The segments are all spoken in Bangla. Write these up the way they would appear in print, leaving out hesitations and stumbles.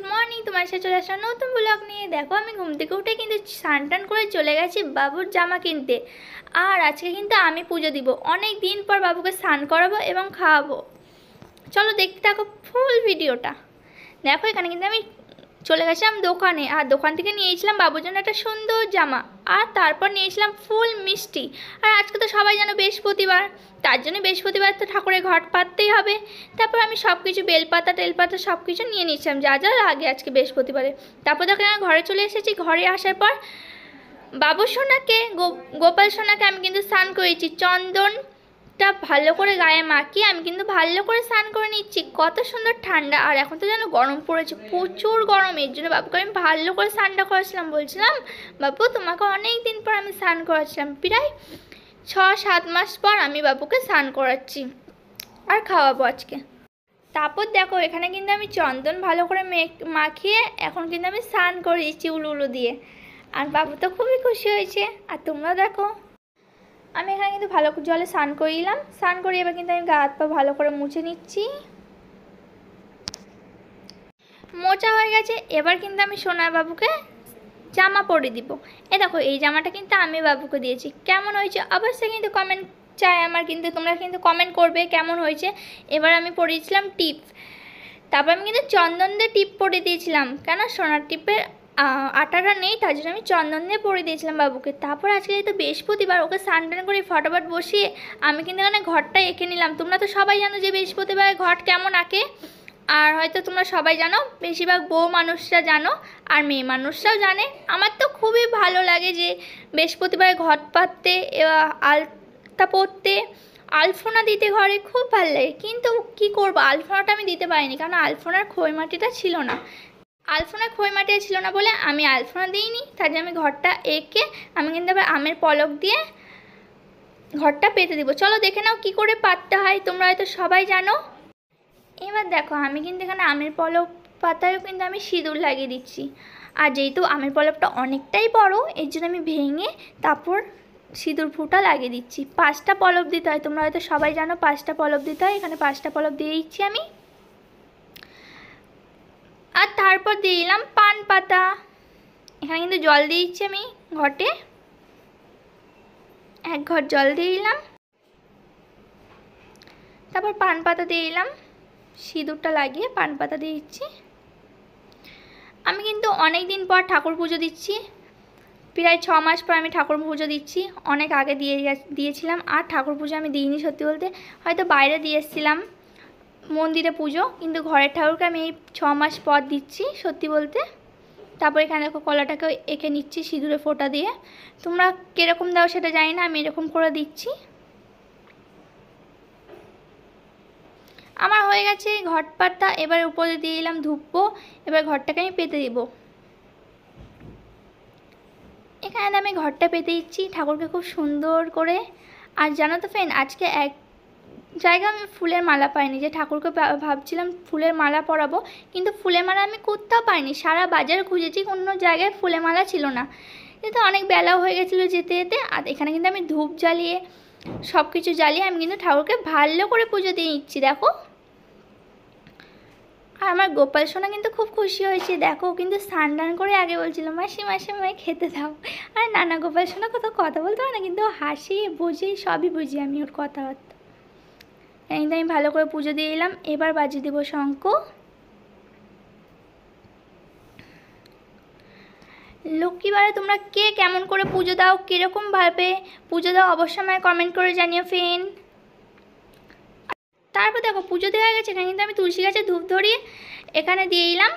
গুড মর্নিং, তোমার সাথে চলে আসা নতুন ব্লগ নিয়ে। দেখো আমি ঘুম থেকে উঠে কিন্তু স্নান টান করে চলে গেছি বাবুর জামা কিনতে। আর আজকে কিন্তু আমি পুজো দিব, অনেক দিন পর বাবুকে স্নান করাবো এবং খাওয়াবো। চলো দেখতে থাকো ফুল ভিডিওটা। দেখো এখানে কিন্তু আমি চলে গেছিলাম দোকানে, আর দোকান থেকে নিয়েছিলাম বাবুর জন্য একটা সুন্দর জামা, আর তারপর নিয়েছিলাম ফুল মিষ্টি। আর আজকে তো সবাই জানো বৃহস্পতিবার, তার জন্য বৃহস্পতিবার তো ঠাকুরের ঘট পাততেই হবে। তারপর আমি সব কিছু বেলপাতা টেলপাতা সব কিছু নিয়ে নিয়েছিলাম যা যা লাগে আজকে বৃহস্পতিবারে। তারপর দেখো ঘরে চলে এসেছি। ঘরে আসার পর বাবু সোনাকে গোপাল সোনাকে আমি কিন্তু স্নান করেছি, চন্দনটা ভালো করে গায়ে মাখিয়ে আমি কিন্তু ভালো করে স্নান করে নিচ্ছি। কত সুন্দর ঠান্ডা, আর এখন তো যেন গরম পড়েছে, প্রচুর গরম। এর জন্য বাবুকে আমি ভালো করে স্নানটা করেছিলাম। বলছিলাম বাবু তোমাকে অনেক দিন পর আমি স্নান করাচ্ছিলাম, প্রায় 6-7 মাস পর আমি বাবুকে স্নান করাচ্ছি আর খাওয়াবো আজকে। তারপর দেখো এখানে কিন্তু আমি চন্দন ভালো করে মাখিয়ে এখন কিন্তু আমি স্নান করে দিচ্ছি উলু দিয়ে। আর বাবু তো খুবই খুশি হয়েছে। আর তোমরা দেখো আমি এখানে কিন্তু ভালো জলে স্নান করিলাম। স্নান করি এবার কিন্তু আমি গা হাত পা ভালো করে মুছে নিচ্ছি। মোচা হয়ে গেছে, এবার কিন্তু আমি সোনার বাবুকে জামা পরে দিব। এ দেখো এই জামাটা কিন্তু আমি বাবুকে দিয়েছি। কেমন হয়েছে অবশ্যই কিন্তু কমেন্ট চাই আমার, কিন্তু তোমরা কিন্তু কমেন্ট করবে কেমন হয়েছে। এবার আমি পরিয়েছিলাম টিপ, তারপর আমি কিন্তু চন্দন দিয়ে টিপ পরে দিয়েছিলাম, কেন সোনার টিপের আটাটা নেই, তার জন্য আমি চন্দন দিয়ে পরে দিয়েছিলাম বাবুকে। তারপর আজকে যেহেতু বৃহস্পতিবার, ওকে স্নান টান করে ফটাফট বসিয়ে আমি কিন্তু এখানে ঘরটা এঁকে নিলাম। তোমরা তো সবাই জানো যে বৃহস্পতিবার ঘট কেমন আঁকে, আর হয়তো তোমরা সবাই জানো, বেশিরভাগ বউ মানুষরা জানো আর মেয়ে মানুষরাও জানে। আমার তো খুবই ভালো লাগে যে বৃহস্পতিবারে ঘট পাততে, আলতা পরতে, আলপনা দিতে ঘরে খুব ভালো লাগে। কিন্তু কি করবো, আলপনাটা আমি দিতে পারিনি, কারণ আলপনার খইমাটিটা ছিল না। আলপনার খইমাটি ছিল না বলে আমি আলপনা দিইনি। তার জন্য আমি ঘরটা এঁকে আমি কিন্তু আবার আমের পলক দিয়ে ঘরটা পেতে দিব। চলো দেখে নাও কি করে পাততে হয়, তোমরা হয়তো সবাই জানো। এবার দেখো আমি কিন্তু এখানে আমের পলক পাতায়ও কিন্তু আমি সিঁদুর লাগিয়ে দিচ্ছি। আর যেহেতু আমের পলকটা অনেকটাই বড়, এর জন্য আমি ভেঙে তারপর সিঁদুর ফুটা লাগিয়ে দিচ্ছি। 5টা পলক দিতে হয়, তোমরা হয়তো সবাই জানো 5টা পলক দিতে হয়। এখানে 5টা পলক দিয়ে দিচ্ছি আমি। আর তারপর দিয়ে দিলাম পান পাতা। এখানে কিন্তু জল দিয়ে দিচ্ছি আমি ঘটে, 1 ঘট জল দিয়ে দিলাম। তারপর পান পাতা দিয়ে দিলাম, সিঁদুরটা লাগিয়ে পান পাতা দিয়ে দিচ্ছি। আমি কিন্তু অনেক দিন পর ঠাকুর পুজো দিচ্ছি, প্রায় 6 মাস পর আমি ঠাকুর পুজো দিচ্ছি। অনেক আগে দিয়েছিলাম, আর ঠাকুর পুজো আমি দিইনি সত্যি বলতে, হয়তো বাইরে দিয়ে এসেছিলাম মন্দিরে পুজো, কিন্তু ঘরের ঠাকুরকে আমি এই 6 মাস পর দিচ্ছি সত্যি বলতে। তারপর এখানে দেখো কলাটাকে এঁকে নিচ্ছি সিঁদুরে ফোঁটা দিয়ে। তোমরা কীরকম দাও সেটা জানি না, আমি এরকম করে দিচ্ছি। আমার হয়ে গেছে ঘট পাতা। এবার উপরে দিয়ে দিলাম ধূপ। এবার ঘরটাকে আমি পেতে দিব। এখানে আমি ঘরটা পেতে দিচ্ছি ঠাকুরকে খুব সুন্দর করে। আর জানো তো ফ্রেন্ড, আজকে এক জায়গায় আমি ফুলের মালা পাইনি, যে ঠাকুরকে ভাবছিলাম ফুলের মালা পরাবো, কিন্তু ফুলের মালা আমি কোথাও পাইনি। সারা বাজার খুঁজেছি, কোনো জায়গায় ফুলের মালা ছিল না। কিন্তু অনেক বেলাও হয়ে গেছিলো যেতে যেতে। আর এখানে কিন্তু আমি ধূপ জ্বালিয়ে সব কিছু জ্বালিয়ে আমি কিন্তু ঠাকুরকে ভালো করে পুজো দিয়ে নিচ্ছি দেখো। আর আমার গোপাল সোনা কিন্তু খুব খুশি হয়েছে। দেখো কিন্তু স্নান টান করে আগে বলছিল মাসি মাসি আমায় খেতে দাও। আর নানা গোপাল সোনা কথা বলতে হয় না, কিন্তু হাসি বুঝি সবই বুঝি আমি ওর কথাবার্তা। কিন্তু আমি ভালো করে পুজো দিয়ে দিলাম। এবার বাজিয়ে দেবো শঙ্খ। লক্ষ্মীবারে তোমরা কে কেমন করে পুজো দাও, কীরকমভাবে পুজো দাও অবশ্যই আমায় কমেন্ট করে জানিও ফ্রেন্ড। তারপর দেখো পুজো দেওয়া গেছে। এখানে কিন্তু আমি তুলসী গাছে ধূপ ধরিয়ে এখানে দিয়ে দিলাম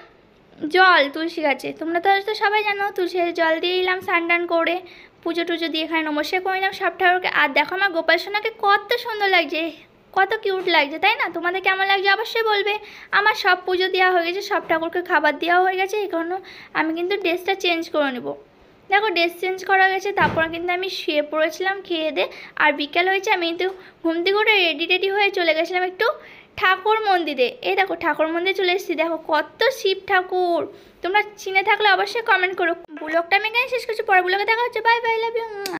জল তুলসী গাছে। তোমরা তো হয়তো সবাই জানো, তুলসী গাছে জল দিয়ে দিলাম স্নান টান করে, পুজো টুজো দিয়ে এখানে নমস্কার করে দিলাম সব ঠাকুরকে। আর দেখো আমার গোপাল সোনাকে কত সুন্দর লাগছে, কত কিউট লাগছে, তাই না? তোমাদের কেমন লাগছে অবশ্যই বলবে। আমার সব পুজো দেওয়া হয়ে গেছে, সব ঠাকুরকে খাবার দেওয়া হয়ে গেছে। এই কারণে আমি কিন্তু ড্রেসটা চেঞ্জ করে নেব। দেখো ড্রেস চেঞ্জ করা গেছে, তারপর কিন্তু আমি শুয়ে পড়েছিলাম খেয়ে দে। আর বিকেল হয়েছে, আমি কিন্তু ঘুম থেকে উঠে রেডি হয়ে চলে গেছিলাম একটু ঠাকুর মন্দিরে। এই দেখো ঠাকুর মন্দিরে চলে এসেছি। দেখো কত শিব ঠাকুর, তোমরা চিনে থাকলে অবশ্যই কমেন্ট করো। ব্লগটা আমি এখানে শেষ করছি, পরে ব্লগে দেখা হচ্ছে। Bye bye, love you.